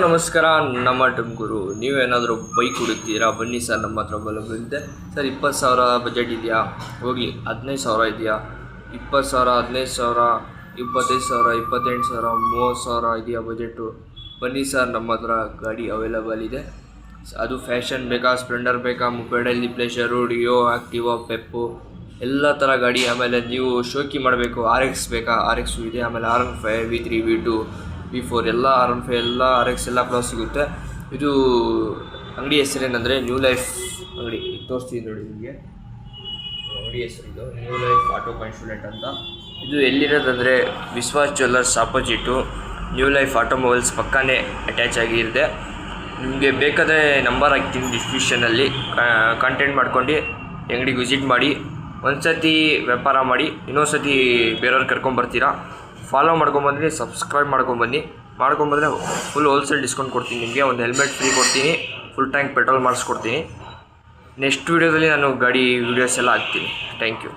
ನಮಸ್ಕಾರ. ನಮ್ಮ ಟುಮ್ಕೂರು. ನೀವೇನಾದರೂ ಬೈಕ್ ಹುಡುಕ್ತೀರಾ? ಬನ್ನಿ ಸರ್, ನಮ್ಮ ಹತ್ರ ಬಲಬಿದ್ದೆ ಸರ್. 20,000 ಬಜೆಟ್ ಇದೆಯಾ? ಹೋಗಲಿ. 15,000 ಇದೆಯಾ? 20,000, 15,000, 25,000, 28,000, 30,000 ಇದೆಯಾ ಬಜೆಟು? ಬನ್ನಿ ಸರ್, ನಮ್ಮ ಹತ್ರ ಗಾಡಿ ಅವೈಲಬಲ್ ಇದೆ. ಅದು ಫ್ಯಾಷನ್ ಬೇಕಾ, ಸ್ಪ್ಲೆಂಡರ್ ಬೇಕಾ, ಮುಪೆಡಲ್ಲಿ ಪ್ಲೇಷರು, ಡಿಯೋ, ಆ್ಯಕ್ಟಿವಾ, ಪೆಪ್ಪು, ಎಲ್ಲ ಥರ ಗಾಡಿ. ಆಮೇಲೆ ನೀವು ಶೋಕಿ ಮಾಡಬೇಕು, RX ಬೇಕಾ? RX ಇದೆ. ಆಮೇಲೆ R15, V3, V2, V4 ಎಲ್ಲ R15 ಎಲ್ಲ RX ಎಲ್ಲ ಪ್ಲಸ್ ಸಿಗುತ್ತೆ. ಇದು ಅಂಗಡಿ ಹೆಸರೇನೆಂದರೆ ನ್ಯೂ ಲೈಫ್ ಅಂಗಡಿ. ತೋರಿಸ್ತೀನಿ ನೋಡಿ ನಿಮಗೆ. ಅಂಗಡಿ ಹೆಸರು ಇದು ನ್ಯೂ ಲೈಫ್ ಆಟೋ ಕಾನ್ಸ್ಟುಲೆಂಟ್ ಅಂತ. ಇದು ಎಲ್ಲಿರೋದಂದರೆ Vishwas jewellers opposite new life automobiles ಪಕ್ಕನೇ ಅಟ್ಯಾಚ್ ಆಗಿರುತ್ತೆ. ನಿಮಗೆ ಬೇಕಾದರೆ ನಂಬರ್ ಹಾಕ್ತೀನಿ ಡಿಸ್ಕ್ರಿಪ್ಷನಲ್ಲಿ. ಕಾಂಟ್ಯಾಕ್ಟ್ ಮಾಡ್ಕೊಂಡು ಅಂಗಡಿಗೆ ವಿಸಿಟ್ ಮಾಡಿ. ಒಂದು ಸತಿ ವ್ಯಾಪಾರ ಮಾಡಿ, ಇನ್ನೊಂದು ಸತಿ ಬೇರೆಯವ್ರು ಕರ್ಕೊಂಬರ್ತೀರಾ. ಫಾಲೋ ಮಾಡ್ಕೊಂಬಂದರೆ ಸಬ್ಸ್ಕ್ರೈಬ್ ಮಾಡ್ಕೊಂಬನ್ನಿ. ಮಾಡ್ಕೊಂಬಂದರೆ ಫುಲ್ ಹೋಲ್ಸೇಲ್ ಡಿಸ್ಕೌಂಟ್ ಕೊಡ್ತೀನಿ ನಿಮಗೆ. ಒಂದು ಹೆಲ್ಮೆಟ್ ಫ್ರೀ ಕೊಡ್ತೀನಿ, ಫುಲ್ ಟ್ಯಾಂಕ್ ಪೆಟ್ರೋಲ್ ಮಾಡಿಸ್ಕೊಡ್ತೀನಿ. ನೆಕ್ಸ್ಟ್ ವೀಡಿಯೋದಲ್ಲಿ ನಾನು ಗಾಡಿ ವೀಡಿಯೋಸ್ ಎಲ್ಲ ಹಾಕ್ತೀನಿ. Thank you.